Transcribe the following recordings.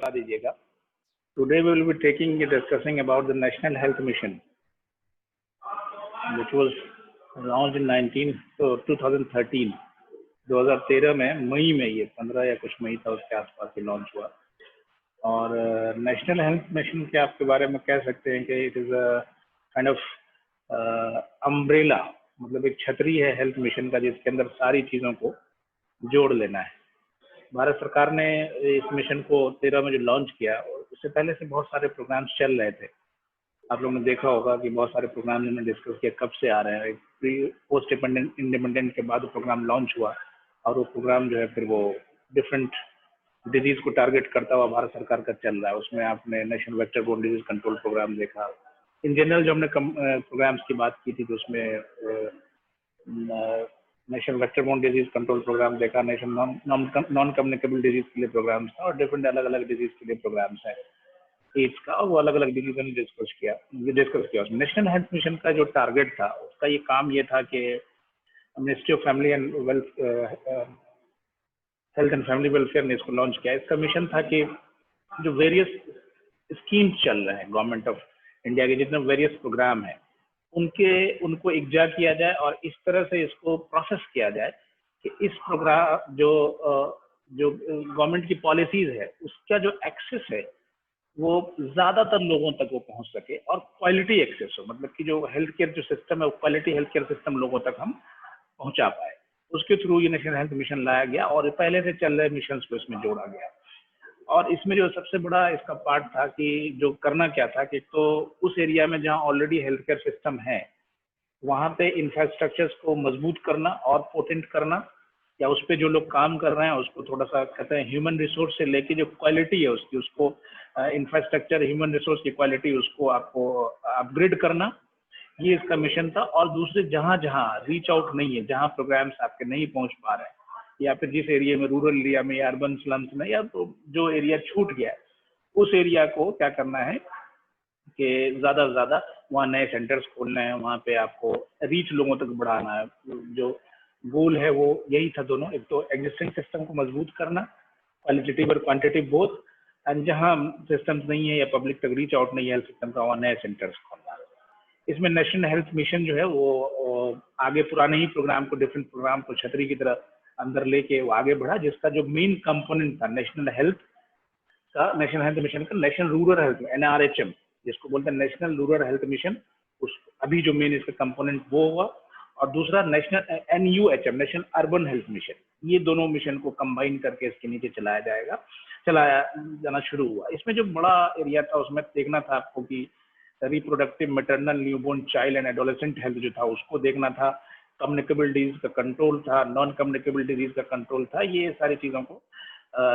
बता दीजिएगा। Today we will be discussing about the National health Mission which was launched in 2013 में मई में, ये 15 या कुछ मई था उसके आसपास ही लॉन्च हुआ। और नेशनल हेल्थ मिशन के आपके बारे में कह सकते हैं कि it is a kind of umbrella, मतलब एक छतरी है हेल्थ मिशन का, जिसके अंदर सारी चीज़ों को जोड़ लेना है। भारत सरकार ने इस मिशन को 13 में जो लॉन्च किया, उससे पहले से बहुत सारे प्रोग्राम्स चल रहे थे। आप लोगों ने देखा होगा कि बहुत सारे प्रोग्राम इन्होंने डिस्कस किया, कब से आ रहे हैं। प्री पोस्ट इंडिपेंडेंट के बाद प्रोग्राम लॉन्च हुआ, और वो प्रोग्राम जो है फिर वो डिफरेंट डिजीज को टारगेट करता हुआ भारत सरकार का चल रहा है। उसमें आपने national vector borne disease control programme देखा। इन जनरल जो हमने प्रोग्राम्स की बात की थी, तो उसमें National vector borne disease control programme देखा, नेशनल नॉन कम्युनिकेबल डिजीज के लिए प्रोग्राम्स था, और डिफरेंट अलग अलग डिजीज के लिए प्रोग्राम्स है एड्स का, वो अलग अलग डिजीज ने डिस्कस किया। नेशनल हेल्थ मिशन का जो टारगेट था, उसका ये काम ये था कि ministry of family and health and family welfare ने इसको लॉन्च किया। इसका मिशन था कि जो वेरियस स्कीम्स चल रहे हैं गवर्नमेंट ऑफ इंडिया के, जितने वेरियस प्रोग्राम हैं, उनको एकजा किया जाए और इस तरह से इसको प्रोसेस किया जाए कि इस प्रोग्राम जो गवर्नमेंट की पॉलिसीज है, उसका जो एक्सेस है वो ज्यादातर लोगों तक वो पहुंच सके, और क्वालिटी एक्सेस हो, मतलब कि जो हेल्थ केयर जो सिस्टम है, वो क्वालिटी हेल्थ केयर सिस्टम लोगों तक हम पहुंचा पाए। उसके थ्रू ये नेशनल हेल्थ मिशन लाया गया, और पहले से चल रहे मिशन को इसमें जोड़ा गया। और इसमें जो सबसे बड़ा इसका पार्ट था कि जो करना क्या था कि तो उस एरिया में जहाँ ऑलरेडी हेल्थ केयर सिस्टम है, वहाँ पे इंफ्रास्ट्रक्चर्स को मजबूत करना और पोटेंट करना, या उस पर जो लोग काम कर रहे हैं उसको थोड़ा सा कहते हैं ह्यूमन रिसोर्स से लेके जो क्वालिटी है उसकी, उसको इंफ्रास्ट्रक्चर ह्यूमन रिसोर्स की क्वालिटी उसको आपको अपग्रेड करना, ये इसका मिशन था। और दूसरे जहाँ जहाँ रीच आउट नहीं है, जहाँ प्रोग्राम्स आपके नहीं पहुँच पा रहे हैं, या फिर जिस एरिया में रूरल एरिया में या अर्बन स्लम्स में, या तो जो एरिया छूट गया है, उस एरिया को क्या करना है कि ज़्यादा से ज़्यादा वहाँ नए सेंटर्स खोलने हैं, वहाँ पे आपको रीच लोगों तक बढ़ाना है। जो गोल है वो यही था दोनों, एक तो एग्जिस्टिंग सिस्टम को मजबूत करना, क्वालिटेटिव और क्वांटिटेटिव बोथ, एंड जहाँ सिस्टम्स नहीं है या पब्लिक तक रीच आउट नहीं है हेल्थ सिस्टम का, वहाँ नए सेंटर्स खोलना। इसमें नेशनल हेल्थ मिशन जो है वो आगे पुराने ही प्रोग्राम को, डिफरेंट प्रोग्राम को छतरी की तरह अंदर लेके वो आगे बढ़ा, जिसका जो मेन कंपोनेंट था नेशनल हेल्थ मिशन का, नेशनल रूरल हेल्थ NRHM जिसको बोलते हैं, नेशनल रूरल हेल्थ मिशन, उस अभी जो मेन इसका कंपोनेंट वो हुआ। और दूसरा national NUHM national urban health mission, ये दोनों मिशन को कंबाइन करके इसके नीचे चलाया जाना शुरू हुआ। इसमें जो बड़ा एरिया था उसमें देखना था आपको कि reproductive, maternal, newborn, child and adolescent health जो था उसको देखना था, कम्युनिकेबल डिजीज का कंट्रोल था, नॉन कम्युनिकेबल डिजीज का कंट्रोल था, ये सारी चीज़ों को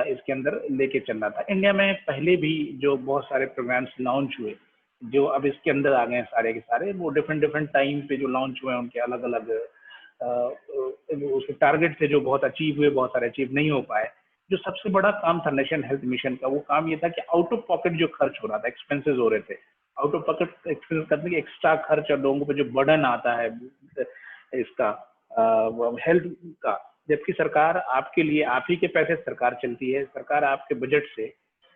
इसके अंदर लेके चलना था। इंडिया में पहले भी जो बहुत सारे प्रोग्राम्स लॉन्च हुए, जो अब इसके अंदर आ गए हैं सारे के सारे, वो डिफरेंट टाइम पे जो लॉन्च हुए हैं, उनके अलग अलग उसके टारगेट थे जो बहुत अचीव हुए, बहुत सारे अचीव नहीं हो पाए। जो सबसे बड़ा काम था नेशनल हेल्थ मिशन का, वो काम ये था कि आउट ऑफ पॉकेट जो खर्च हो रहा था, एक्सपेंसेस हो रहे थे, आउट ऑफ पॉकेट एक्सपेंस करने के एक्स्ट्रा खर्च और लोगों पे जो बर्डन आता है इसका हेल्थ का, जबकि सरकार आपके लिए, आप ही के पैसे सरकार चलती है, सरकार आपके बजट से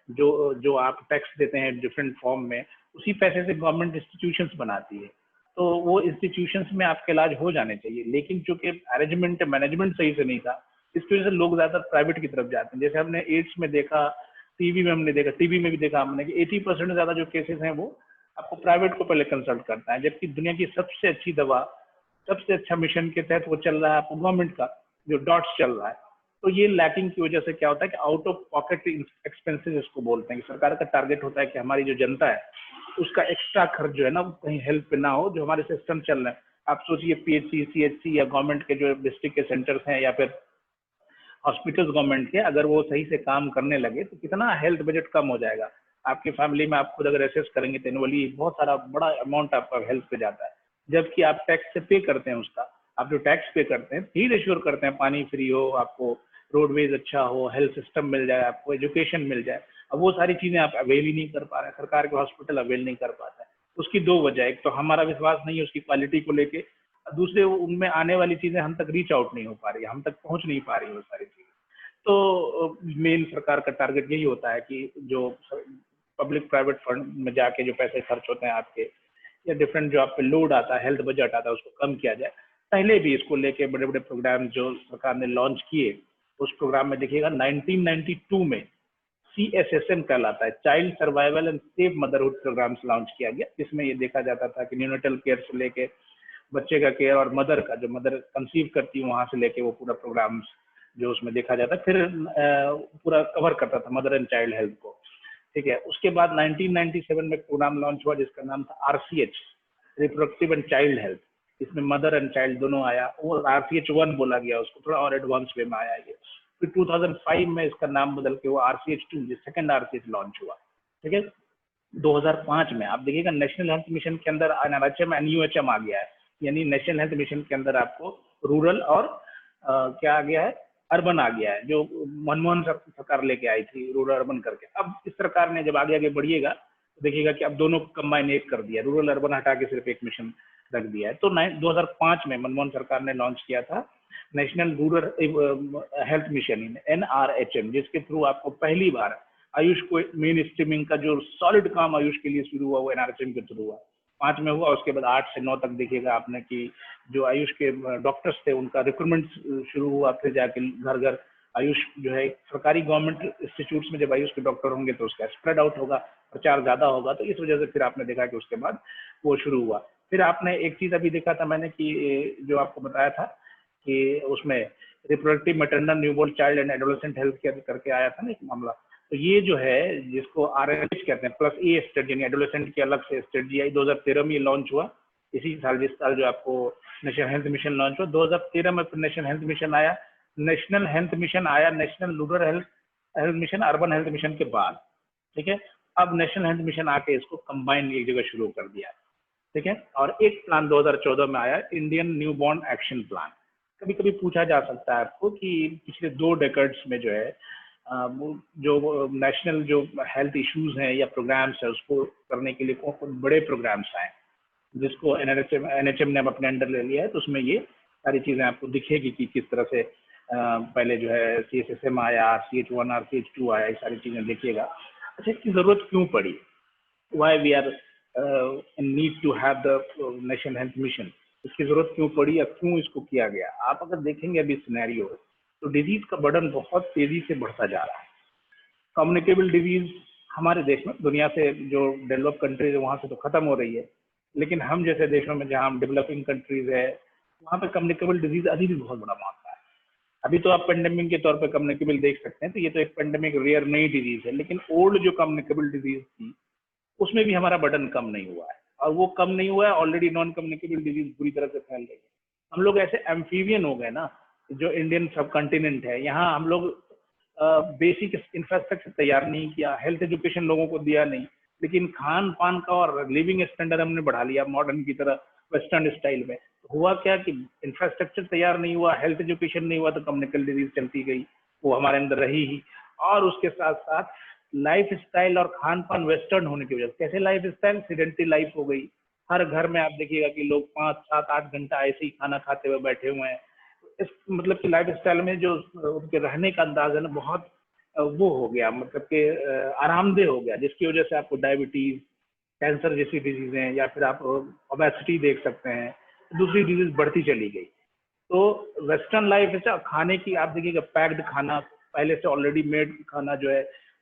जो आप टैक्स देते हैं डिफरेंट फॉर्म में, उसी पैसे से गवर्नमेंट इंस्टीट्यूशंस बनाती है, तो वो इंस्टीट्यूशंस में आपके इलाज हो जाने चाहिए। लेकिन चूंकि अरेंजमेंट मैनेजमेंट सही से नहीं था, इसकी वजह से लोग ज्यादातर प्राइवेट की तरफ जाते हैं। जैसे हमने एड्स में देखा, टीबी में हमने देखा, टीबी में भी देखा हमने कि 80% से ज्यादा जो केसेस हैं वो आपको प्राइवेट को पहले कंसल्ट करता है, जबकि दुनिया की सबसे अच्छी दवा, सबसे अच्छा मिशन के तहत वो चल रहा है आपको गवर्नमेंट का जो डॉट्स चल रहा है। तो ये लैकिंग की वजह से क्या होता है कि आउट ऑफ पॉकेट एक्सपेंसेस इसको बोलते हैं, कि सरकार का टारगेट होता है कि हमारी जो जनता है उसका एक्स्ट्रा खर्च जो है ना, वो कहीं हेल्थ पे ना हो, जो हमारे सिस्टम चल रहे हैं। आप सोचिए PHC, CHC या गवर्नमेंट के जो डिस्ट्रिक्ट के सेंटर्स हैं, या फिर हॉस्पिटल्स गवर्नमेंट के, अगर वो सही से काम करने लगे तो कितना हेल्थ बजट कम हो जाएगा। आपकी फैमिली में आप खुद अगर एसेस करेंगे तो एनुअली बहुत सारा बड़ा अमाउंट आपका हेल्थ पे जाता है, जबकि आप टैक्स से पे करते हैं उसका। आप जो टैक्स पे करते हैं, ही एश्योर करते हैं पानी फ्री हो, आपको रोडवेज अच्छा हो, हेल्थ सिस्टम मिल जाए, आपको एजुकेशन मिल जाए। अब वो सारी चीजें आप अवेल ही नहीं कर पा रहे हैं, सरकार के हॉस्पिटल अवेल नहीं कर पाता है। उसकी दो वजह, एक तो हमारा विश्वास नहीं है उसकी क्वालिटी को लेके, दूसरे उनमें आने वाली चीजें हम तक रीच आउट नहीं हो पा रही है, हम तक पहुंच नहीं पा रही है वो सारी चीजें। तो मेन सरकार का टारगेट यही होता है कि जो पब्लिक प्राइवेट फंड में जाके जो पैसे खर्च होते हैं आपके, या डिफरेंट जो आप पे लोड आता है, हेल्थ बजट आता है, उसको कम किया जाए। पहले भी इसको लेके बड़े बड़े प्रोग्राम जो सरकार ने लॉन्च किए, उस प्रोग्राम में देखिएगा 1992 में CSSM कहलाता है, child survival and safe motherhood programmes launch किया गया, जिसमें ये देखा जाता था कि न्यूनेटल केयर से लेके बच्चे का केयर और मदर का, जो मदर कंसीव करती है वहां से लेके वो पूरा प्रोग्राम्स जो उसमें देखा जाता है, फिर पूरा कवर करता था मदर एंड चाइल्ड हेल्थ को। ठीक है, उसके बाद 1997 में प्रोग्राम लॉन्च हुआ जिसका नाम था RCH, reproductive and child health. इसमें मदर एंड चाइल्ड दोनों आया, वो RCH 1 बोला गया उसको, थोड़ा और एडवांस वे में आया ये। फिर 2005 में इसका नाम बदल के वो RCH 2 सेकंड RCH लॉन्च हुआ। ठीक है, 2005 में आप देखिएगा नेशनल हेल्थ मिशन के अंदर NRHM NUHM आ गया है, यानी नेशनल हेल्थ मिशन के अंदर आपको रूरल और क्या आ गया है, अर्बन आ गया है, जो मनमोहन सरकार लेके आई थी रूरल अर्बन करके। अब इस सरकार ने जब आगे आगे बढ़िएगा तो देखिएगा कि अब दोनों कंबाइन एक कर दिया, रूरल अर्बन हटा के सिर्फ एक मिशन रख दिया है। तो 2005 में मनमोहन सरकार ने लॉन्च किया था national rural health mission NRHM, जिसके थ्रू आपको पहली बार आयुष को मेन स्ट्रीमिंग का जो सॉलिड काम आयुष के लिए शुरू हुआ वो NRHM के थ्रू हुआ। 5 में हुआ, उसके बाद 8 से 9 तक देखिएगा आपने कि जो आयुष के डॉक्टर्स थे उनका रिक्रूटमेंट शुरू हुआ, फिर जाके घर घर आयुष जो है सरकारी गवर्नमेंट इंस्टीट्यूट्स में जब आयुष के डॉक्टर होंगे तो उसका स्प्रेड आउट होगा, प्रचार ज्यादा होगा, तो इस वजह से फिर आपने देखा कि उसके बाद वो शुरू हुआ। फिर आपने एक चीज अभी देखा था मैंने कि जो आपको बताया था कि उसमें reproductive maternal newborn child and adolescent health care करके आया था ना एक मामला, तो ये जो है जिसको RLH कहते हैं, प्लस ए स्ट्रेटजी यानी एडोलेसेंट की अलग से स्ट्रेटजी आई, 2013 में लॉन्च हुआ। इसी साल जिस साल जो आपको नेशनल हेल्थ मिशन लॉन्च हुआ, 2013 में फिर नेशनल हेल्थ मिशन आया, नेशनल हेल्थ मिशन आया national rural health mission urban health mission के बाद। ठीक है, अब नेशनल हेल्थ मिशन आके इसको कंबाइन एक जगह शुरू कर दिया। ठीक है, और एक प्लान 2014 में आया, इंडियन न्यूबॉर्न एक्शन प्लान। कभी कभी पूछा जा सकता है आपको कि पिछले 2 डेकेड्स में जो है जो नेशनल जो हेल्थ इश्यूज हैं या प्रोग्राम्स है उसको करने के लिए कौन कौन बड़े प्रोग्राम्स आए, जिसको NHM ने अपने अंडर ले लिया है, तो उसमें ये सारी चीजें आपको दिखेगी कि किस तरह से पहले जो है CSSM आया, RCH 1 RCH 2 आया, ये सारी चीजें देखिएगा। अच्छा, इसकी जरूरत क्यों पड़ी, why we are need to have the National health Mission, इसकी जरूरत क्यों पड़ी या क्यों इसको किया गया। आप अगर देखेंगे अभी सिनेरियो, तो डिजीज का बर्डन बहुत तेजी से बढ़ता जा रहा है। कम्युनिकेबल डिजीज हमारे देश में, दुनिया से जो डेवलप कंट्रीज है वहां से तो खत्म हो रही है, लेकिन हम जैसे देशों में जहाँ डेवलपिंग कंट्रीज है वहाँ पे कम्युनिकेबल डिजीज अभी भी बहुत बड़ा मामला है। अभी तो आप पेंडेमिक के तौर पे कम्युनिकेबल देख सकते हैं, तो ये तो एक पेंडेमिक रेयर नई डिजीज है, लेकिन ओल्ड जो कम्युनिकेबल डिजीज थी उसमें भी हमारा बर्डन कम नहीं हुआ है, और वो कम नहीं हुआ है, ऑलरेडी नॉन कम्युनिकेबल डिजीज बुरी तरह से फैल रही है। हम लोग ऐसे एम्फीबियन हो गए ना, जो इंडियन सब कॉन्टिनेंट है, यहाँ हम लोग बेसिक इंफ्रास्ट्रक्चर तैयार नहीं किया, हेल्थ एजुकेशन लोगों को दिया नहीं, लेकिन खान पान का और लिविंग स्टैंडर्ड हमने बढ़ा लिया मॉडर्न की तरह, वेस्टर्न स्टाइल में। हुआ क्या कि इंफ्रास्ट्रक्चर तैयार नहीं हुआ, हेल्थ एजुकेशन नहीं हुआ, तो कम्युनिकल डिजीज चलती गई, वो हमारे अंदर रही ही। और उसके साथ साथ लाइफ स्टाइल और खान पान वेस्टर्न होने की वजह से, कैसे लाइफ स्टाइल, सीडेंटरी लाइफ हो गई। हर घर में आप देखिएगा कि लोग 5, 7, 8 घंटा ऐसे ही खाना खाते हुए बैठे हुए हैं। इस मतलब कि लाइफ स्टाइल में जो उनके रहने का अंदाज है ना, बहुत वो हो गया, मतलब कि आरामदेह हो गया, जिसकी वजह से आपको डायबिटीज, कैंसर जैसी डिजीजें, या फिर आप ओबेसिटी देख सकते हैं, दूसरी डिजीज बढ़ती चली गई। तो वेस्टर्न लाइफ है, खाने की आप देखिएगा पैक्ड खाना, पहले से ऑलरेडी मेड खाना जो है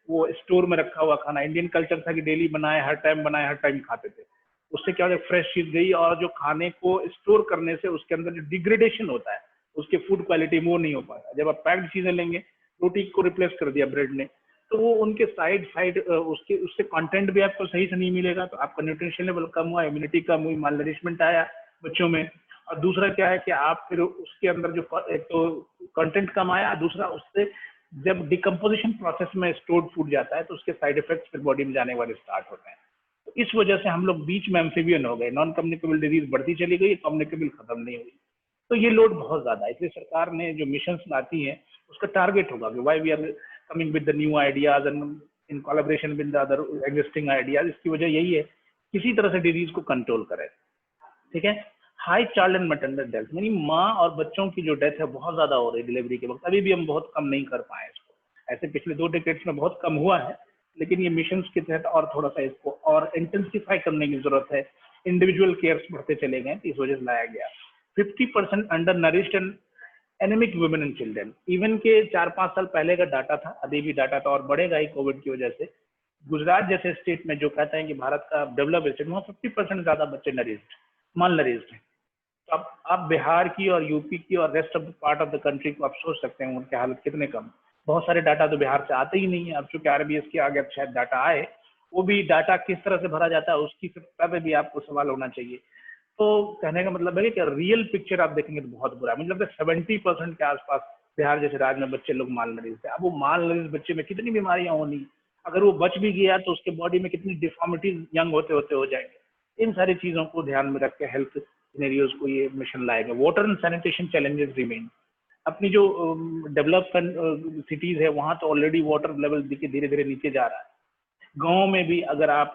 वो स्टोर में रखा हुआ खाना। इंडियन कल्चर था कि डेली बनाए, हर टाइम बनाए, हर टाइम खाते थे। उससे क्या होता है, फ्रेश चीज गई, और जो खाने को स्टोर करने से उसके अंदर जो डिग्रेडेशन होता है, उसके फूड क्वालिटी वो नहीं हो पाता। जब आप पैक्ड चीजें लेंगे, रोटी को रिप्लेस कर दिया ब्रेड ने, तो वो उनके साइड उसके उससे कंटेंट भी आपको सही से नहीं मिलेगा, तो आपका न्यूट्रिशन लेवल कम हुआ, इम्यूनिटी कम हुई, माल नरिशमेंट आया बच्चों में। और दूसरा क्या है कि आप फिर उसके अंदर जो एक तो कंटेंट कम आया, दूसरा उससे जब डिकम्पोजिशन प्रोसेस में स्टोर्ड फूड जाता है तो उसके साइड इफेक्ट्स फिर बॉडी में जाने वाले स्टार्ट होते हैं। तो इस वजह से हम लोग बीच में एम्फीबियन हो गए, नॉन कम्युनिकेबल डिजीज बढ़ती चली गई, कम्युनिकेबल खत्म नहीं हुई। तो ये लोड बहुत ज्यादा है, इसलिए सरकार ने जो मिशन लाती है उसका टारगेट होगा कि why we are coming with the new ideas and in collaboration with the other existing ideas. इसकी वजह यही है किसी तरह से डिजीज को कंट्रोल करें। ठीक है, high child and maternal death, यानी माँ और बच्चों की जो डेथ है बहुत ज्यादा हो रही है डिलीवरी के वक्त, अभी भी हम बहुत कम नहीं कर पाए इसको। ऐसे पिछले 2 डिकेड्स में बहुत कम हुआ है, लेकिन ये मिशंस के तहत और थोड़ा सा इसको और इंटेंसिफाई करने की जरूरत है। इंडिविजुअल केयर्स बढ़ते चले गए, इस वजह से लाया गया। 50% under nourished and anaemic women and children, even के 4-5 साल पहले का डाटा था, अभी भी डाटा था और बढ़ेगा ही कोविड की वजह से। गुजरात जैसे स्टेट में जो कहते हैं कि भारत का डेवलप स्टेट, वहाँ 50% ज्यादा बच्चे नरिश्ड, माल नरिश्ड हैं। तो अब आप बिहार की और यूपी की और rest of the part of the country को आप सोच सकते हैं उनके हालत कितने कम। बहुत सारे डाटा तो बिहार से आते ही नहीं है। अब चूंकि आरबीएस के आगे शायद डाटा आए, वो भी डाटा किस तरह से भरा जाता है उसकी सत्ता पे भी आपको सवाल होना चाहिए। तो कहने का मतलब है कि रियल पिक्चर आप देखेंगे तो बहुत बुरा है। मुझे लगता है 70% के आसपास बिहार जैसे राज्य में बच्चे लोग माल नरिश्ड है। अब वो माल नरिश्ड बच्चे में कितनी बीमारियां होनी, अगर वो बच भी गया तो उसके बॉडी में कितनी डिफॉर्मिटीज यंग होते होते हो जाएंगे। इन सारी चीजों को ध्यान में रख के हेल्थ सिनेरियोज को ये मिशन लाएगा। Water and sanitation challenges remain. अपनी जो डेवलप सिटीज है वहां तो ऑलरेडी वाटर लेवल धीरे धीरे नीचे जा रहा है। गाँव में भी अगर आप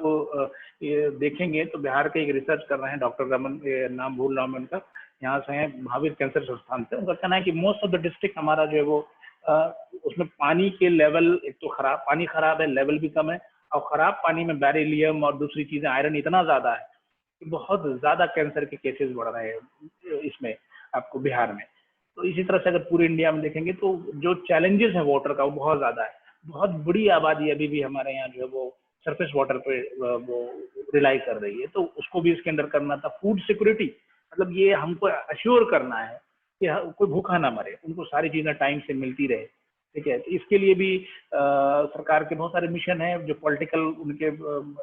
ये देखेंगे तो बिहार के एक रिसर्च कर रहे हैं डॉक्टर रमन, नाम भूल रहा हूँ मैं उनका, यहाँ से हैं महावीर कैंसर संस्थान से। उनका कहना है कि मोस्ट ऑफ द डिस्ट्रिक्ट हमारा जो है वो उसमें पानी के लेवल, एक तो खराब पानी खराब है, लेवल भी कम है, और खराब पानी में बेरिलियम और दूसरी चीजें आयरन इतना ज्यादा है कि बहुत ज्यादा कैंसर के केसेस बढ़ रहे हैं इसमें आपको बिहार में। तो इसी तरह से अगर पूरे इंडिया में देखेंगे तो जो चैलेंजेस है वाटर का वो बहुत ज्यादा है। बहुत बड़ी आबादी अभी भी हमारे यहाँ जो है वो सरफेस वाटर पे वो रिलाई कर रही है, तो उसको भी इसके अंदर करना था। फूड सिक्योरिटी, मतलब ये हमको अश्योर करना है कि कोई भूखा ना मरे, उनको सारी चीजें टाइम से मिलती रहे। ठीक है, तो इसके लिए भी सरकार के बहुत सारे मिशन है जो पॉलिटिकल उनके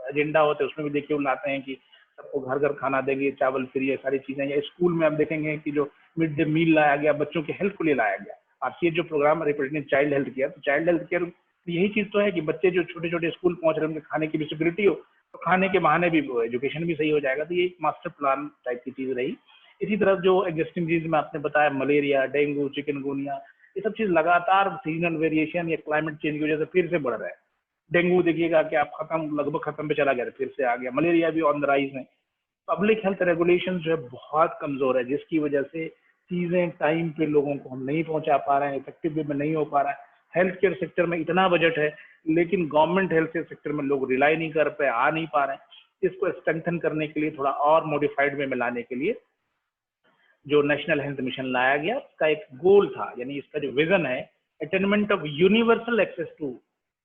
एजेंडा होते हैं, उसमें भी देखिए वो लाते हैं कि सबको घर घर खाना देंगे, चावल फ्री, ये सारी चीजें। या स्कूल में आप देखेंगे कि जो मिड डे मील लाया गया, बच्चों के हेल्थ को लिए लाया गया। आप ये जो programme representing child health care, तो चाइल्ड हेल्थ केयर यही चीज तो है कि बच्चे जो छोटे छोटे स्कूल पहुंच रहे हैं उनके खाने की भी सिक्योरिटी हो, तो खाने के बहाने भी एजुकेशन भी सही हो जाएगा। तो ये एक मास्टर प्लान टाइप की चीज रही। इसी तरह जो एग्जिस्टिंग चीज में आपने बताया, मलेरिया, डेंगू, चिकनगुनिया, ये सब चीज लगातार सीजनल वेरिएशन या क्लाइमेट चेंज की वजह से फिर से बढ़ रहा है। डेंगू देखिएगा कि आप लगभग खत्म पे चला गया, फिर से आ गया। मलेरिया भी ऑन द राइज है। पब्लिक हेल्थ रेगुलेशन जो है बहुत कमजोर है, जिसकी वजह से चीजें टाइम पे लोगों को हम नहीं पहुंचा पा रहे हैं, इफेक्टिव वे में नहीं हो पा रहा है। हेल्थ केयर सेक्टर में इतना बजट है लेकिन गवर्नमेंट हेल्थ केयर सेक्टर में लोग रिलाई नहीं कर पाए, आ नहीं पा रहे हैं। इसको स्ट्रेंथन करने के लिए, थोड़ा और मॉडिफाइड वे में लाने के लिए जो नेशनल हेल्थ मिशन लाया गया, उसका एक गोल था, यानी इसका जो विजन है, attainment of universal access to,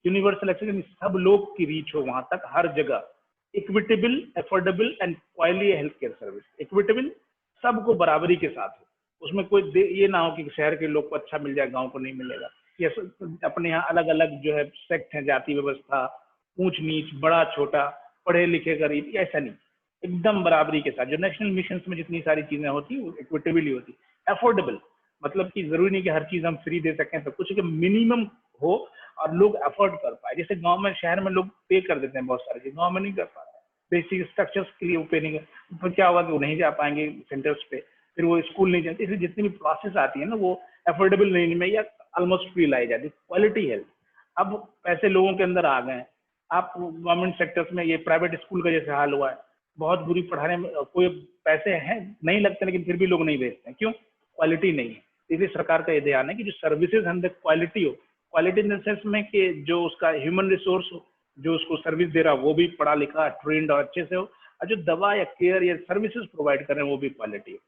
universal access यानी सब लोग की रीच हो वहां तक, हर जगह, equitable, affordable and quality health care service. Equitable, सबको बराबरी के साथ हो, उसमें कोई ये ना हो कि शहर के लोग को अच्छा मिल जाए, गांव को नहीं मिलेगा। ये अपने यहाँ अलग अलग जो है सेक्ट है, जाति व्यवस्था, ऊंच नीच, बड़ा छोटा, पढ़े लिखे गरीब, ऐसा नहीं, एकदम बराबरी के साथ। जो नेशनल मिशन में जितनी सारी चीजें होती वो इक्विटेबली होती। अफोर्डेबल मतलब कि जरूरी नहीं कि हर चीज हम फ्री दे सकें, तो कुछ मिनिमम हो और लोग अफोर्ड कर पाए। जैसे गांव में, शहर में लोग पे कर देते हैं बहुत सारी चीज, गांव में नहीं कर पाते। बेसिक स्ट्रक्चर्स के लिए वो पे नहीं कर, तो क्या होगा कि वो नहीं जा पाएंगे सेंटर्स पे, फिर वो स्कूल नहीं जाते। इसलिए जितनी भी प्रोसेस आती है ना वो अफोर्डेबल रेंज में या ऑलमोस्ट फ्री लाई जाती है। क्वालिटी हेल्थ, अब पैसे लोगों के अंदर आ गए। आप गवर्नमेंट सेक्टर्स में, ये प्राइवेट स्कूल का जैसे हाल हुआ है, बहुत बुरी पढ़ाने में, कोई पैसे हैं नहीं लगते लेकिन फिर भी लोग नहीं भेजते हैं, क्यों? क्वालिटी नहीं है। इसलिए सरकार का ये ध्यान है कि जो सर्विसेज अंदर क्वालिटी हो, क्वालिटी इन द सेंस में कि जो उसका ह्यूमन रिसोर्स हो, जो उसको सर्विस दे रहा हो वो भी पढ़ा लिखा, ट्रेंड और अच्छे से हो, और जो दवा या केयर या सर्विसेज प्रोवाइड कर रहे हैं वो भी क्वालिटी हो।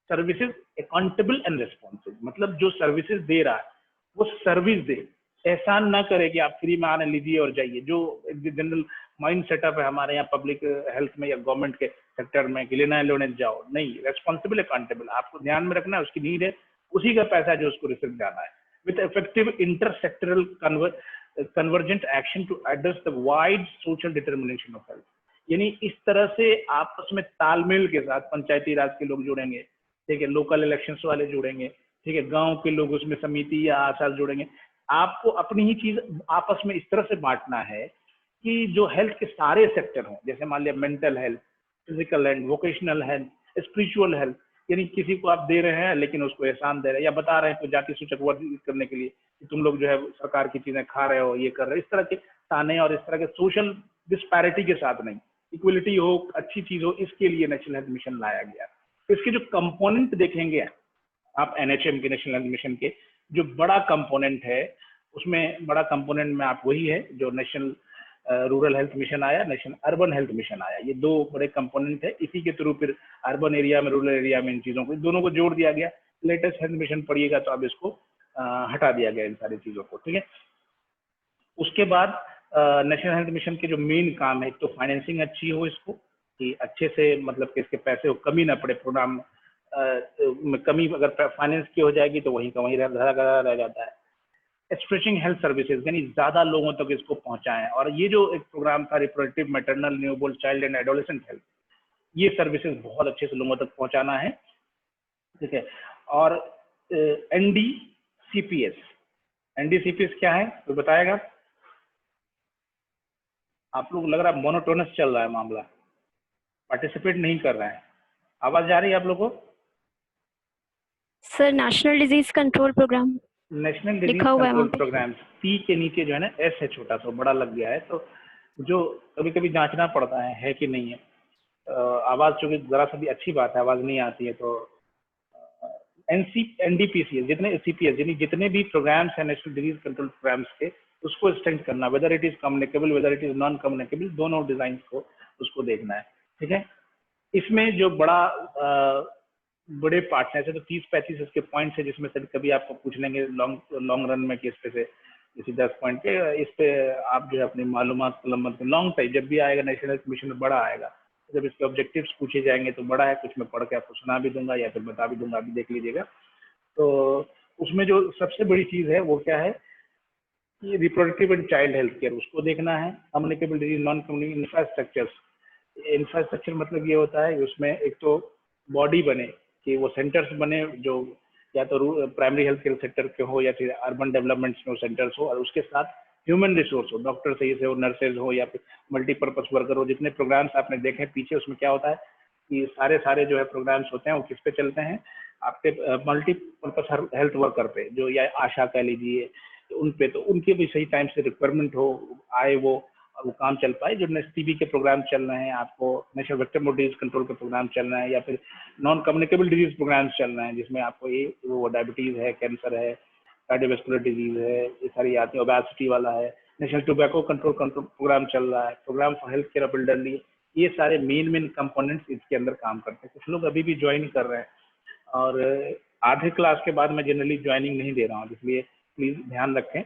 सर्विसेज अकाउंटेबल एंड रिस्पॉन्सिव, मतलब जो सर्विसेज दे रहा है वो सर्विस दे, एहसान ना करे कि आप फ्री में आने लीजिए और जाइए, जो जनरल माइंड सेटअप है हमारे यहाँ पब्लिक हेल्थ में या गवर्नमेंट के सेक्टर में कि लेना है लोने जाओ, नहीं। रेस्पॉन्सिबल अकाउंटेबल, आपको ध्यान में रखना है, उसकी नीड है, उसी का पैसा है जो उसको रिसीव जाना है। With effective intersectoral convergent action to address the wide social determination of health, यानी इस तरह से आपस में तालमेल के साथ पंचायती राज के लोग जुड़ेंगे, ठीक है, लोकल इलेक्शंस वाले जुड़ेंगे, ठीक है, गांव के लोग उसमें समिति या आशा जुड़ेंगे। आपको अपनी ही चीज आपस में इस तरह से बांटना है कि जो हेल्थ के सारे सेक्टर हों, जैसे मान लिया mental health, physical health, vocational health, spiritual health, यानी किसी को आप दे रहे हैं लेकिन उसको एहसान दे रहे हैं या बता रहे हैं तो जाति सूचक वर्ड करने के लिए कि तुम लोग जो है सरकार की चीजें खा रहे हो, ये कर रहे हो, इस तरह के ताने और इस तरह के सोशल डिस्पैरिटी के साथ नहीं, इक्वलिटी हो, अच्छी चीज हो, इसके लिए नेशनल हेल्थ मिशन लाया गया। इसके जो कंपोनेंट देखेंगे आप एनएचएम के, नेशनल हेल्थ मिशन के, जो बड़ा कंपोनेंट है उसमें बड़ा कंपोनेंट में आप वही है जो नेशनल रूरल हेल्थ मिशन आया, नेशनल अर्बन हेल्थ मिशन आया। ये दो बड़े कंपोनेंट है। इसी के थ्रू फिर अर्बन एरिया में, रूरल एरिया में इन चीज़ों को, दोनों को जोड़ दिया गया। लेटेस्ट हेल्थ मिशन पढ़िएगा तो अब इसको हटा दिया गया इन सारी चीज़ों को, ठीक है। उसके बाद नेशनल हेल्थ मिशन के जो मेन काम है, तो फाइनेंसिंग अच्छी हो इसको, कि अच्छे से मतलब कि इसके पैसे को कमी ना पड़े, प्रोग्राम में कमी अगर फाइनेंस की हो जाएगी तो वहीं का वहीं रह जाता है। स्ट्रेचिंग हेल्थ सर्विसेज, यानी ज्यादा लोगों तक इसको पहुंचाएं। और ये जो एक प्रोग्राम था reproductive maternal newborn child and adolescent health, ये सर्विसेज बहुत अच्छे से लोगों तक पहुंचाना है, ठीक है। और एनडीसीपीएस, एनडीसीपीएस क्या है तो बताएगा? आप लोग लग रहा है मोनोटोनस चल रहा है मामला, पार्टिसिपेट नहीं कर रहे हैं। आवाज जा रही है आप लोगों को? Sir national disease control programme national disease लिखा हुआ है कंट्रोल वहाँ पे। प्रोग्राम, पी के नीचे जो है ना एस है, छोटा सा बड़ा लग गया है, तो जो कभी कभी जांचना पड़ता है कि नहीं है। आवाज चूंकि जरा सा भी अच्छी बात है, आवाज नहीं आती है तो एनडीपीसीएस, जितने सीपीएस यानी जितने भी प्रोग्राम्स हैं नेशनल डिजीज कंट्रोल प्रोग्राम्स के, उसको स्ट्रेंथ करना, whether it is communicable whether it is non communicable, दोनों डिजाइन को उसको देखना है, ठीक है। इसमें जो बड़े पार्टनर्स है तो 30-35 इसके पॉइंट्स है, जिसमें से कभी आपको पूछ लेंगे लॉन्ग रन में कि इस पे से किसी 10 पॉइंट पे इस पे आप जो है अपनी मालूमात लॉन्ग टाइम जब भी आएगा नेशनल हेल्थ मिशन में बड़ा आएगा, जब इसके ऑब्जेक्टिव्स पूछे जाएंगे तो बड़ा है, कुछ मैं पढ़ के आपको सुना भी दूंगा या फिर बता भी दूंगा, अभी देख लीजिएगा। तो उसमें जो सबसे बड़ी चीज़ है वो क्या है कि reproductive and child health care, उसको देखना है। Communicable disease, non communicable infrastructure, infrastructure मतलब ये होता है उसमें एक तो बॉडी बने, कि वो सेंटर्स बने जो या तो प्राइमरी हेल्थ केयर सेक्टर के हो या फिर अर्बन डेवलपमेंट्स में वो सेंटर्स हो, और उसके साथ ह्यूमन रिसोर्स हो, डॉक्टर सही से हो, नर्सेज हो या फिर मल्टीपर्पज वर्कर हो। जितने प्रोग्राम्स आपने देखे पीछे, उसमें क्या होता है कि सारे जो है प्रोग्राम्स होते हैं वो किस पे चलते हैं, आपके मल्टीपर्पज हेल्थ वर्कर पे, जो या आशा कह लीजिए, तो उन पे तो उनके भी सही टाइम से रिक्वायरमेंट हो, आए वो और वो काम चल पाए। जो टीबी के प्रोग्राम चल रहे हैं, आपको national vector mode disease control के प्रोग्राम चल रहे हैं, या फिर नॉन कम्युनिकेबल डिजीज प्रोग्राम चल रहे हैं जिसमें आपको ये वो डायबिटीज है, कैंसर है, कार्डियोवैस्कुलर डिजीज है, ये सारी आती है, ओबेसिटी वाला है, नेशनल टोबैको कंट्रोल प्रोग्राम चल रहा है, programme for health care of elderly, ये सारे मेन कंपोनेंट्स इसके अंदर काम करते हैं। कुछ लोग अभी भी ज्वाइन कर रहे हैं और आधे क्लास के बाद मैं जनरली ज्वाइनिंग नहीं दे रहा हूँ, इसलिए प्लीज ध्यान रखें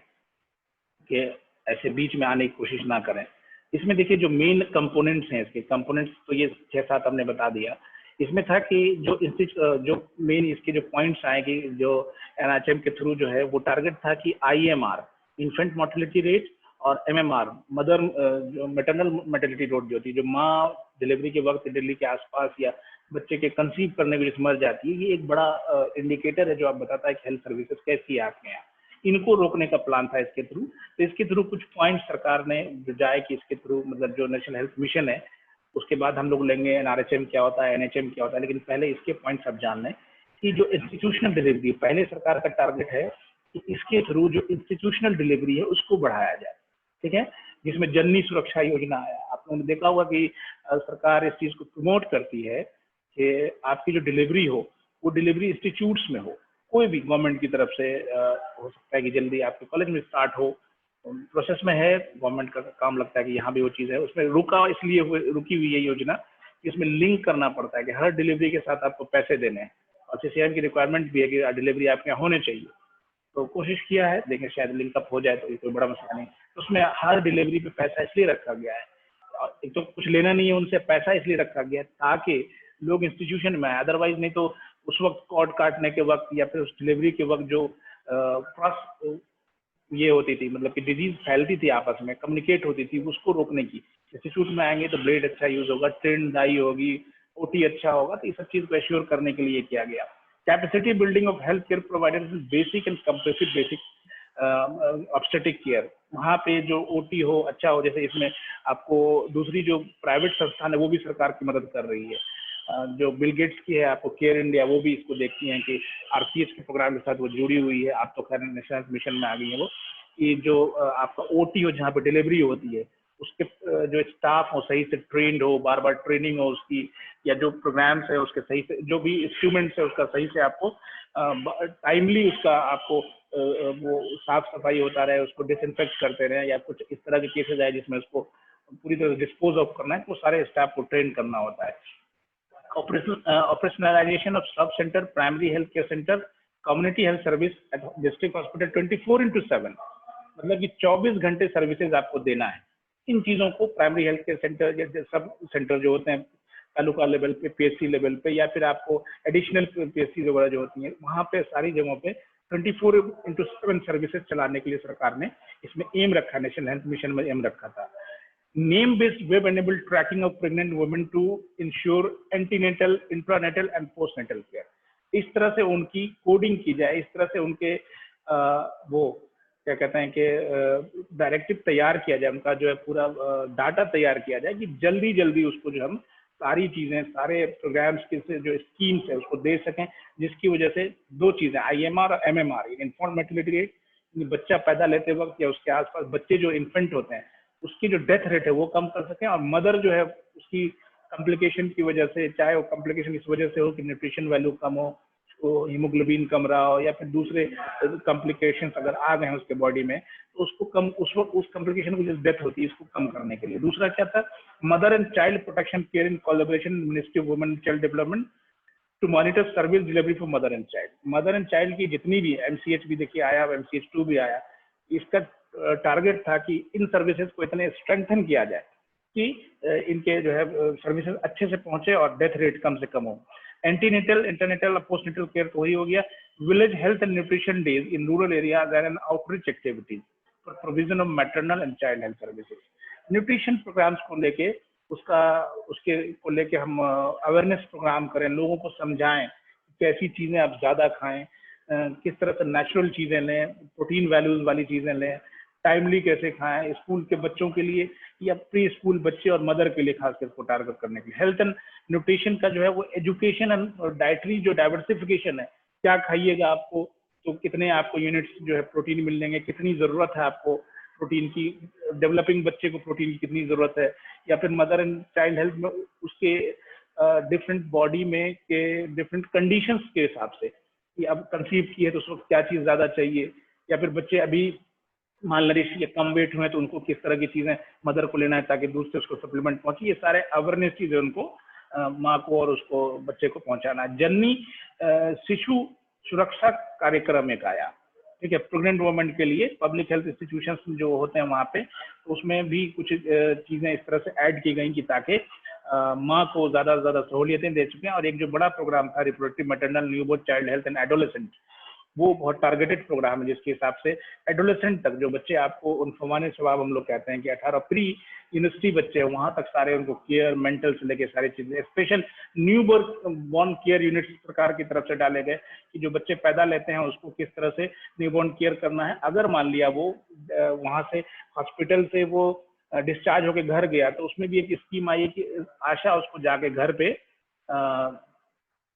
कि ऐसे बीच में आने की कोशिश ना करें। इसमें देखिए जो मेन कंपोनेंट्स हैं, इसके कंपोनेंट्स तो ये 6-7 हमने बता दिया। इसमें था कि जो मेन इसके जो पॉइंट्स आए कि जो एनएचएम के थ्रू जो है वो टारगेट था कि आईएमआर, इन्फेंट मोर्टेलिटी रेट, और एमएमआर, मदर जो मैटरनल मोर्टेलिटी रेट जो होती है, जो माँ डिलीवरी के वक्त दिल्ली के आसपास या बच्चे के कंसीव करने के लिए मर जाती है, ये एक बड़ा इंडिकेटर है जो आप बताता है कि हेल्थ सर्विसेज कैसी है आपके यहाँ। इनको रोकने का प्लान था इसके थ्रू। तो इसके थ्रू कुछ पॉइंट सरकार ने जो जाए कि इसके थ्रू मतलब जो नेशनल हेल्थ मिशन है, उसके बाद हम लोग लेंगे एनआरएचएम क्या होता है, एनएचएम क्या होता है, लेकिन पहले इसके पॉइंट्स आप जान लें कि जो इंस्टीट्यूशनल डिलीवरी पहले सरकार का टारगेट है कि इसके थ्रू जो इंस्टीट्यूशनल डिलीवरी है उसको बढ़ाया जाए, ठीक है। जिसमें जननी सुरक्षा योजना है, आप लोगों ने देखा होगा कि सरकार इस चीज को प्रमोट करती है कि आपकी जो डिलीवरी हो वो डिलीवरी इंस्टीट्यूट्स में हो, कोई भी गवर्नमेंट की तरफ से हो सकता है कि जल्दी आपके कॉलेज में स्टार्ट हो, प्रोसेस में है, गवर्नमेंट का काम लगता है कि यहाँ भी वो चीज़ है। उसमें रुकी हुई है योजना, इसमें लिंक करना पड़ता है कि हर डिलीवरी के साथ आपको पैसे देने हैं, और सीसीआईएम की रिक्वायरमेंट भी है कि डिलीवरी आपके यहाँ होने चाहिए। तो कोशिश किया है, देखें शायद लिंकअप हो जाए, तो ये कोई बड़ा मसला नहीं। तो उसमें हर डिलीवरी पे पैसा इसलिए रखा गया है, और एक तो कुछ लेना नहीं है उनसे, पैसा इसलिए रखा गया है ताकि लोग इंस्टीट्यूशन में आए, अदरवाइज नहीं तो उस वक्त कॉर्ड काटने के वक्त या फिर उस डिलीवरी के वक्त जो क्रॉस ये होती थी, मतलब कि डिजीज फैलती थी आपस में, कम्युनिकेट होती थी, उसको रोकने की। इंस्टीट्यूट में आएंगे तो ब्लेड अच्छा यूज होगा, ट्रेन दाई होगी, ओटी अच्छा होगा, तो ये सब चीज को एश्योर करने के लिए किया गया। Capacity building of health care providers, basic and compressive basic obstetric care, वहाँ पे जो ओटी हो अच्छा हो। जैसे इसमें आपको दूसरी जो प्राइवेट संस्थान है वो भी सरकार की मदद कर रही है, जो बिल गेट्स की है, आपको केयर इंडिया, वो भी इसको देखती हैं कि आरसीएस के प्रोग्राम के साथ वो जुड़ी हुई है। आप तो खैर नेशनल मिशन में आ गई है वो, कि जो आपका ओटी हो जहाँ पे डिलीवरी होती है, उसके जो स्टाफ हो सही से ट्रेंड हो, बार बार ट्रेनिंग हो उसकी, या जो प्रोग्राम्स है उसके सही से, जो भी इंस्ट्रूमेंट्स है उसका सही से आपको टाइमली उसका आपको वो साफ सफाई होता रहे, उसको डिसइंफेक्ट करते रहे, या कुछ इस तरह के केसेस आए जिसमें उसको पूरी तरह डिस्पोज ऑफ करना है, तो सारे स्टाफ को ट्रेन करना होता है। Operationalisation of sub centre, primary health care centre, community health service at district hospital 24/7, मतलब कि 24 घंटे सर्विसेज आपको देना है। इन चीज़ों को primary health care centre, sub centre जो होते हैं तालुका लेवल पे, पीएचसी लेवल पे, या फिर आपको एडिशनल पीएचसी वगैरह जो होती हैं, वहाँ पे सारी जगहों पे 24/7 सर्विसेज चलाने के लिए सरकार ने इसमें एम रखा, नेशनल हेल्थ मिशन में एम रखा था। Name based web enabled tracking of pregnant women to ensure antenatal, intranatal and postnatal care. इस तरह से उनकी कोडिंग की जाए, इस तरह से उनके वो क्या कहते हैं कि डायरेक्टिव तैयार किया जाए, उनका जो है पूरा डाटा तैयार किया जाए कि जल्दी जल्दी उसको जो हम सारी चीज़ें, सारे प्रोग्राम्स के से जो स्कीम्स है उसको दे सकें, जिसकी वजह से दो चीज़ें, IMR और MMR, इन्फॉर्म मोर्टेलिटी रेट, बच्चा पैदा लेते वक्त या उसके आसपास बच्चे जो इन्फेंट होते हैं उसकी जो डेथ रेट है वो कम कर सकें, और मदर जो है उसकी कॉम्प्लिकेशन की वजह से, चाहे वो कॉम्प्लिकेशन इस वजह से हो कि न्यूट्रिशन वैल्यू कम हो, तो हीमोग्लोबिन कम रहा हो, या फिर दूसरे कॉम्प्लिकेशंस अगर आ गए हैं उसके बॉडी में, तो उसको कम, उस वक्त उस कॉम्प्लिकेशन की जो डेथ होती है इसको कम करने के लिए। दूसरा क्या था, mother and child protection care in collaboration ministry of women and child development to monitor service delivery for mother and child. Mother and child की जितनी भी MCH भी देखिए आया, MCH2 भी आया, इसका टारगेट था कि इन सर्विसेज को इतने स्ट्रेंथन किया जाए कि इनके जो है सर्विसेज अच्छे से पहुंचे और डेथ रेट कम से कम हो। एंटीनेटल, इंटरनेटल और पोस्टनेटल केयर तो वही हो गया। Village health and nutrition days in rural areas and outreach activities for provision of maternal and child health services. Nutrition programmes को लेके उसको लेके हम अवेयरनेस प्रोग्राम करें, लोगों को समझाएं कैसी चीजें आप ज्यादा खाएं, किस तरह से नेचुरल चीजें लें, प्रोटीन वैल्यूज वाली चीजें लें, टाइमली कैसे खाएं, स्कूल के बच्चों के लिए या प्री स्कूल बच्चे और मदर के लिए खासकर इसको टारगेट करने के लिए। हेल्थ एंड न्यूट्रिशन का जो है वो एजुकेशन एंड डाइटरी जो डाइवर्सिफिकेशन है, क्या खाइएगा आपको, तो कितने आपको यूनिट्स जो है प्रोटीन मिल लेंगे, कितनी जरूरत है आपको प्रोटीन की, डेवलपिंग बच्चे को प्रोटीन की कितनी जरूरत है, या फिर मदर एंड चाइल्ड हेल्थ में उसके डिफरेंट बॉडी में के डिफरेंट कंडीशंस के हिसाब से कि अब कंसीव की है तो उसको क्या चीज़ ज़्यादा चाहिए, या फिर बच्चे अभी मान लीजिए कम वेट हुए तो उनको किस तरह की चीज़ें मदर को लेना है ताकि दूध से उसको सप्लीमेंट पहुंचे। ये सारे अवेयरनेस चीज़ें उनको माँ को और उसको बच्चे को पहुंचाना है। जननी शिशु सुरक्षा कार्यक्रम एक आया, ठीक है, प्रेग्नेंट वुमेन के लिए पब्लिक हेल्थ इंस्टीट्यूशंस जो होते हैं वहाँ पे, तो उसमें भी कुछ चीज़ें इस तरह से ऐड की गई कि ताकि माँ को ज़्यादा से ज़्यादा सहूलियतें दे चुके हैं। और एक जो बड़ा प्रोग्राम था reproductive maternal newborn child health and adolescent, वो बहुत टारगेटेड प्रोग्राम है जिसके हिसाब से एडोलेसेंट तक जो बच्चे आपको उनफवाने स्वभाव हम लोग कहते हैं कि 18 प्री यूनिवर्सिटी बच्चे हैं वहाँ तक सारे उनको केयर, मेंटल से लेके सारी चीज़ें, special new born care units सरकार की तरफ से डाले गए कि जो बच्चे पैदा लेते हैं उसको किस तरह से न्यू बॉर्न केयर करना है। अगर मान लिया वो वहाँ से हॉस्पिटल से वो डिस्चार्ज होके घर गया तो उसमें भी एक स्कीम आई है कि आशा उसको जाके घर पे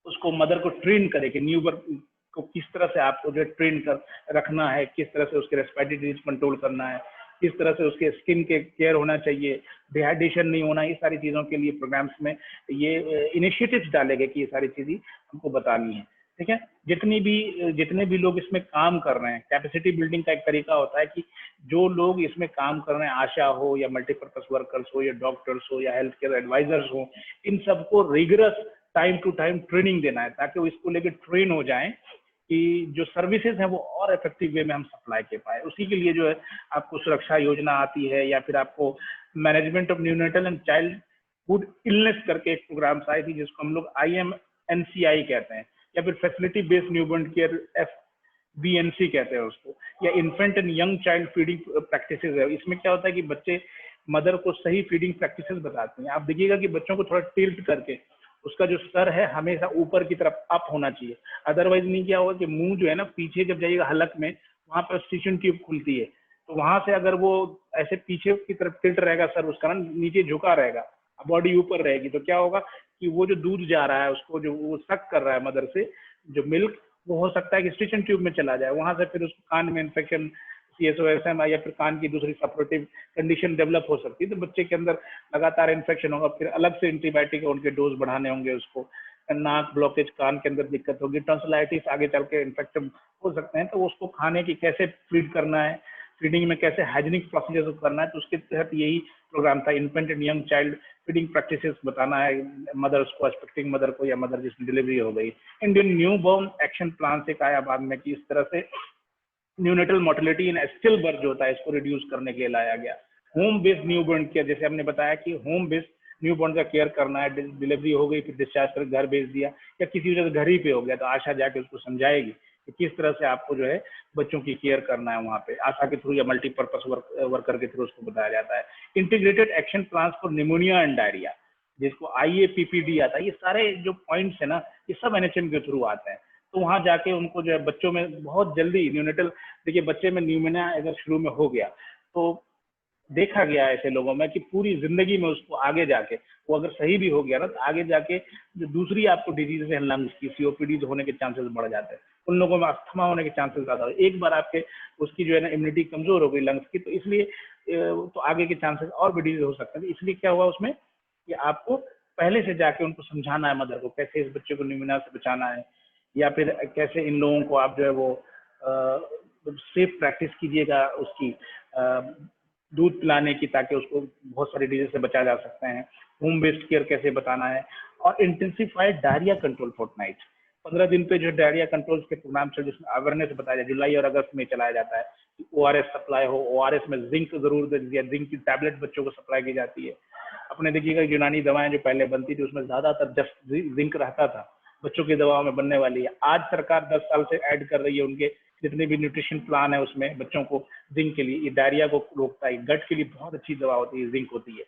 उसको मदर को ट्रेन करे कि न्यू बॉर्न को किस तरह से आपको जो ट्रेन कर रखना है, किस तरह से उसके रेस्पिरेटरी डिजीज कंट्रोल करना है, किस तरह से उसके स्किन के केयर होना चाहिए, डिहाइड्रेशन नहीं होना, ये सारी चीज़ों के लिए प्रोग्राम्स में ये इनिशिएटिव्स डाले गए कि ये सारी चीज़ें हमको बतानी है। ठीक है, जितने भी लोग इसमें काम कर रहे हैं, कैपेसिटी बिल्डिंग का एक तरीका होता है कि जो लोग इसमें काम कर रहे हैं, आशा हो या मल्टीपर्पज वर्कर्स हो या डॉक्टर्स हो या हेल्थ केयर एडवाइजर्स हो, इन सबको rigorous time to time training देना है ताकि वो इसको लेकर ट्रेन हो जाएं कि जो सर्विसेज हैं वो और इफेक्टिव वे में हम सप्लाई कर पाए। उसी के लिए जो है आपको सुरक्षा योजना आती है, या फिर आपको management of neonatal and childhood illness करके एक प्रोग्राम आई थी जिसको हम लोग IMNCI कहते हैं, या फिर facility based newborn care FBNC कहते हैं उसको, या infant and young child feeding practices है। इसमें क्या होता है कि बच्चे मदर को सही फीडिंग प्रैक्टिसेस बताते हैं। आप देखिएगा कि बच्चों को थोड़ा टिल्ट करके उसका जो सर है हमेशा ऊपर की तरफ अप होना चाहिए, अदरवाइज नहीं क्या होगा कि मुंह जो है ना पीछे जब जाइएगा हलक में, वहां पर स्टिशन ट्यूब खुलती है, तो वहां से अगर वो ऐसे पीछे की तरफ टिल्ट रहेगा सर, उसका ना नीचे झुका रहेगा, बॉडी ऊपर रहेगी, तो क्या होगा कि वो जो दूध जा रहा है उसको जो वो सक कर रहा है मदर से जो मिल्क, वो हो सकता है कि स्टिशन ट्यूब में चला जाए, वहां से फिर उसको कान में इन्फेक्शन, CSOSM या फिर कान की दूसरी सपोर्टिव कंडीशन डेवलप हो सकती है। तो बच्चे के अंदर लगातार इन्फेक्शन होगा, फिर अलग से एंटीबायोटिक उनके डोज बढ़ाने होंगे उसको, नाक ब्लॉकेज, कान के अंदर दिक्कत होगी, टॉन्सिलाइटिस आगे चल के इन्फेक्शन हो सकते हैं, तो उसको खाने की कैसे फीड करना है, फीडिंग में कैसे हाइजीनिक प्रोसीजर करना है, तो उसके तहत यही प्रोग्राम था। Infant and young child feeding practices बताना है मदर्स को, एक्सपेक्टिंग मदर को या मदर जिसकी डिलीवरी हो गई। Indian new born action plan से आया बाद में कि इस तरह से neonatal mortality in still birth जो होता है इसको रिड्यूस करने के लिए लाया गया। होम बेस्ड न्यूबॉर्न केयर, जैसे हमने बताया कि होम बेस्ड न्यूबॉर्न का केयर करना है, डिलीवरी हो गई फिर डिस्चार्ज कर घर भेज दिया, या किसी वजह से घर ही पे हो गया तो आशा जाके उसको समझाएगी कि किस तरह से आपको जो है बच्चों की केयर करना है वहाँ पे, आशा के थ्रू या मल्टीपर्पज वर्कर के थ्रू उसको बताया जाता है। Integrated action plan for pneumonia and diarrhoea, जिसको IAPPD आता है, ये सारे जो पॉइंट्स है ना ये सब NHM के थ्रू आते हैं। तो वहाँ जाके उनको जो है बच्चों में बहुत जल्दी न्यूनेटल, देखिए बच्चे में न्यूमोनिया अगर शुरू में हो गया तो देखा गया ऐसे लोगों में कि पूरी जिंदगी में उसको आगे जाके वो अगर सही भी हो गया ना तो आगे जाके जो दूसरी आपको डिजीज है लंग्स की, COPD होने के चांसेस बढ़ जाते हैं, उन लोगों में अस्थमा होने के चांसेस ज्यादा हो। एक बार आपके उसकी जो है ना इम्यूनिटी कमजोर हो गई लंग्स की, तो इसलिए तो आगे के चांसेस और भी डिजीज हो सकते हैं। इसलिए क्या हुआ उसमें कि आपको पहले से जाके उनको समझाना है मदर को कैसे इस बच्चे को न्यूमोनिया से बचाना है, या फिर कैसे इन लोगों को आप जो है वो सेफ प्रैक्टिस कीजिएगा उसकी दूध पिलाने की, ताकि उसको बहुत सारी डिजीज से बचा जा सकते हैं। होम बेस्ड केयर कैसे बताना है, और इंटेंसिफाइड डायरिया कंट्रोल फोर्टनाइट, 15 दिन पे जो डायरिया कंट्रोल के प्रोग्राम चल जिसमें अवेयरनेस बताया जाए, जुलाई और अगस्त में चलाया जाता है। ORS सप्लाई हो, ORS में जिंक जरूर दे दिया, जिंक की टैबलेट बच्चों को सप्लाई की जाती है। अपने देखिएगा यूनानी दवाएं जो पहले बनती थी उसमें ज्यादातर जस्ट जिंक रहता था, बच्चों की दवाओं में बनने वाली है। आज सरकार 10 साल से ऐड कर रही है उनके जितने भी न्यूट्रिशन प्लान है उसमें बच्चों को जिंक के लिए, ये डायरिया को रोकता है, गट के लिए बहुत अच्छी दवा होती है, जिंक होती है।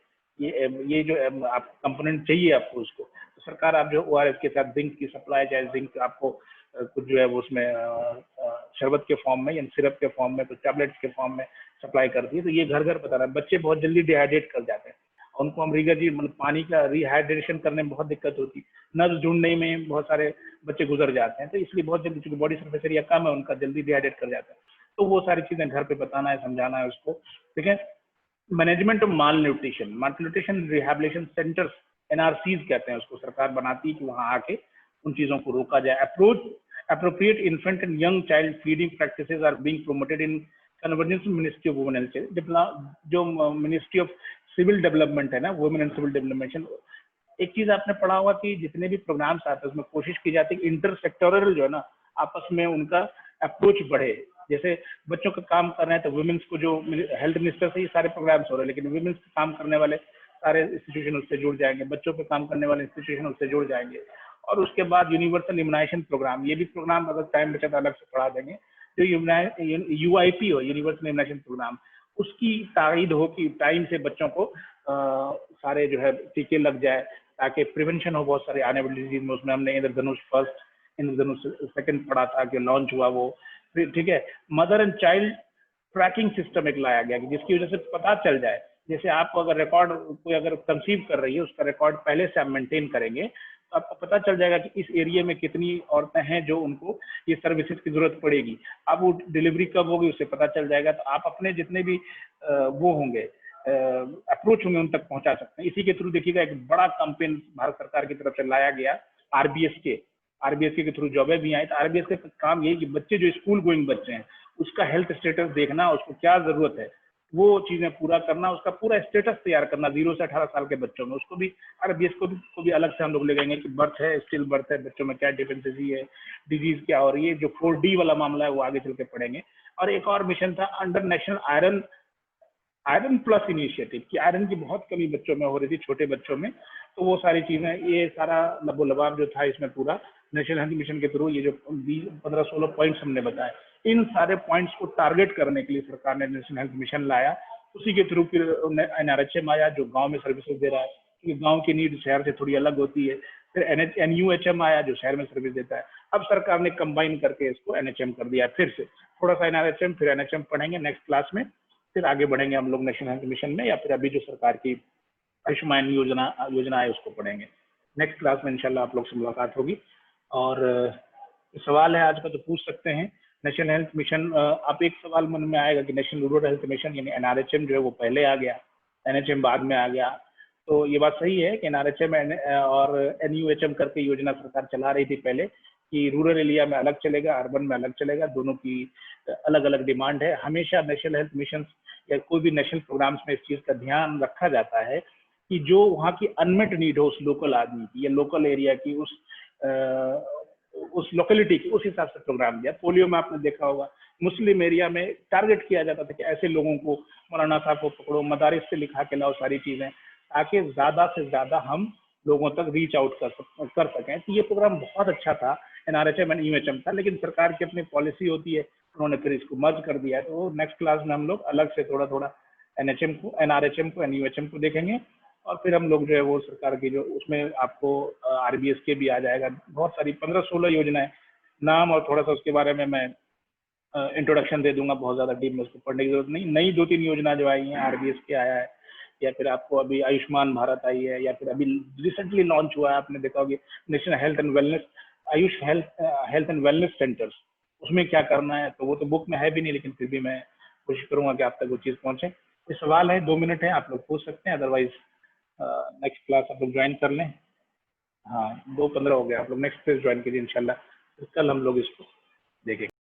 ये जो आप कंपोनेंट चाहिए आपको उसको, तो सरकार आप जो ORS के साथ जिंक की सप्लाई, चाहे जिंक आपको कुछ जो है वो उसमें शरबत के फॉर्म में या सिरप के फॉर्म में, कुछ टैबलेट्स के फॉर्म में सप्लाई करती है। तो ये घर घर पता रहा है। बच्चे बहुत जल्दी डिहाइड्रेट कर जाते हैं, उनको हम रिगर्जी मतलब पानी का रिहाइड्रेशन करने में बहुत दिक्कत होती है, नब्ज ढूंढने में बहुत सारे बच्चे गुजर जाते हैं, तो इसलिए बहुत जल्दी चूंकि बॉडी सरफेस एरिया कम है उनका, जल्दी डिहाइड्रेट कर जाता है। तो वो सारी चीजें घर पे बताना है, समझाना है उसको, ठीक है। Management of mall nutrition rehabilitation centres, NRCs कहते हैं उसको, सरकार बनाती है कि वहाँ आके उन चीजों को रोका जाए। Appropriate infant and young child feeding practices are being promoted in convergence ministry of women and जो मिनिस्ट्री ऑफ सिविल डेवलपमेंट है ना, वुमेन एंड सिविल डेवलपमेंट। एक चीज आपने पढ़ा होगा कि जितने भी प्रोग्राम्स आते हैं उसमें कोशिश की जाती है कि इंटर सेक्टोरल जो है ना आपस में उनका अप्रोच बढ़े। जैसे बच्चों का काम कर रहे हैं तो वुमेन्स को जो हेल्थ मिनिस्टर से ये सारे प्रोग्राम्स हो रहे हैं, लेकिन वुमेन्स काम करने वाले सारे इंस्टीट्यूशन उससे जुड़ जाएंगे, बच्चों पे काम करने वाले इंस्टीट्यूशन उससे जुड़ जाएंगे। और उसके बाद यूनिवर्सल इम्यूनाइजेशन प्रोग्राम, ये भी प्रोग्राम अगर टाइम बचे तो अलग से पढ़ा देंगे। जो UIP हो, यूनिवर्सल इम्यूनाइजेशन प्रोग्राम, उसकी तारीद हो कि टाइम से बच्चों को सारे जो है टीके लग जाए ताकि प्रिवेंशन हो बहुत सारे आने वाली डिजीज में। उसमें हमने इंद्रधनुष फर्स्ट, इंद्रधनुष सेकंड पढ़ा था कि लॉन्च हुआ वो, ठीक है। Mother and child tracking system एक लाया गया कि जिसकी वजह से पता चल जाए, जैसे आपको अगर रिकॉर्ड कोई अगर कंसीव कर रही है उसका रिकॉर्ड पहले से आप मेंटेन करेंगे तो आपको पता चल जाएगा कि इस एरिया में कितनी औरतें हैं जो उनको ये सर्विसेज की जरूरत पड़ेगी। अब वो डिलीवरी कब होगी उससे पता चल जाएगा, तो आप अपने जितने भी वो होंगे अप्रोच होंगे उन तक पहुंचा सकते हैं। इसी के थ्रू देखिएगा एक बड़ा कैंपेन भारत सरकार की तरफ से लाया गया RBSK के थ्रू जॉबें भी आई। तो RBSK का काम यही कि बच्चे जो स्कूल गोइंग बच्चे हैं उसका हेल्थ स्टेटस देखना, उसको क्या जरूरत है वो चीजें पूरा करना, उसका पूरा स्टेटस तैयार करना 0 से 18 साल के बच्चों में। उसको भी RBSK को भी अलग से हम लोग ले जाएंगे कि बर्थ है, स्टिल बर्थ है, बच्चों में क्या डिफेंसिटी है, डिजीज क्या हो रही है, जो 4D वाला मामला है वो आगे चल के पढ़ेंगे। और एक और मिशन था under national iron plus initiative की आयरन की बहुत कमी बच्चों में हो रही थी, छोटे बच्चों में। तो वो सारी चीजें, ये सारा लबो लबाब जो था इसमें पूरा नेशनल हेल्थ मिशन के थ्रू ये जो 15-16 पॉइंट्स हमने बताए, इन सारे पॉइंट्स को टारगेट करने के लिए सरकार ने नेशनल हेल्थ मिशन लाया। उसी के थ्रू फिर NRHM आया जो गांव में सर्विसेज दे रहा है, क्योंकि गांव की नीड शहर से थोड़ी अलग होती है। फिर NUHM आया जो शहर में सर्विस देता है। अब सरकार ने कंबाइन करके इसको NHM कर दिया। फिर से थोड़ा सा NRHM फिर NHM पढ़ेंगे नेक्स्ट क्लास में, फिर आगे बढ़ेंगे हम लोग नेशनल हेल्थ मिशन में, या फिर अभी जो सरकार की आयुष्मान योजना है उसको पढ़ेंगे। नेक्स्ट क्लास में इंशाल्लाह आप लोग से मुलाकात होगी। और सवाल है आज का तो पूछ सकते हैं। नेशनल हेल्थ मिशन, आप एक सवाल मन में आएगा कि नेशनल रूरल हेल्थ मिशन यानी NRHM जो है वो पहले आ गया, NHM बाद में आ गया। तो ये बात सही है कि NRHM और NUHM करके योजना सरकार चला रही थी पहले कि रूरल एरिया में अलग चलेगा, अर्बन में अलग चलेगा, दोनों की अलग अलग डिमांड है। हमेशा नेशनल हेल्थ मिशन या कोई भी नेशनल प्रोग्राम्स में इस चीज़ का ध्यान रखा जाता है कि जो वहाँ की अनमेट नीड हो उस लोकल आदमी की या लोकल एरिया की, उस लोकेलिटी की, उस हिसाब से प्रोग्राम दिया। पोलियो में आपने देखा होगा मुस्लिम एरिया में टारगेट किया जाता था कि ऐसे लोगों को, मौलाना साहब को पकड़ो, मदारिस से लिखा के लाओ सारी चीज़ें, ताकि ज़्यादा से ज़्यादा हम लोगों तक रीच आउट कर सकें। तो ये प्रोग्राम बहुत अच्छा था, NRHM एंड NUHM था, लेकिन सरकार की अपनी पॉलिसी होती है, उन्होंने फिर इसको मर्ज कर दिया है। तो नेक्स्ट क्लास में हम लोग अलग से थोड़ा थोड़ा NRHM को NUHM को देखेंगे, और फिर हम लोग जो है वो सरकार की जो उसमें आपको RBS के भी आ जाएगा, बहुत सारी 15-16 योजनाएं, नाम और थोड़ा सा उसके बारे में मैं इंट्रोडक्शन दे दूंगा, बहुत ज़्यादा डीप में उसको पढ़ने की जरूरत नहीं। नई 2-3 योजना जो आई हैं, RBS के आया है, या फिर आपको अभी आयुष्मान भारत आई है, या फिर अभी रिसेंटली लॉन्च हुआ है, आपने देखा होगा national health and wellness, Ayush health and wellness centres, उसमें क्या करना है। तो वो तो बुक में है भी नहीं, लेकिन फिर भी मैं कोशिश करूंगा कि आप तक वो चीज़ पहुंचे। ये सवाल है, 2 मिनट है, आप लोग पूछ सकते हैं, अदरवाइज नेक्स्ट क्लास आप लोग ज्वाइन कर लें। हाँ, 2:15 हो गया, आप लोग नेक्स्ट क्लास ज्वाइन कीजिए इंशाल्लाह, तो कल हम लोग इसको देखेंगे।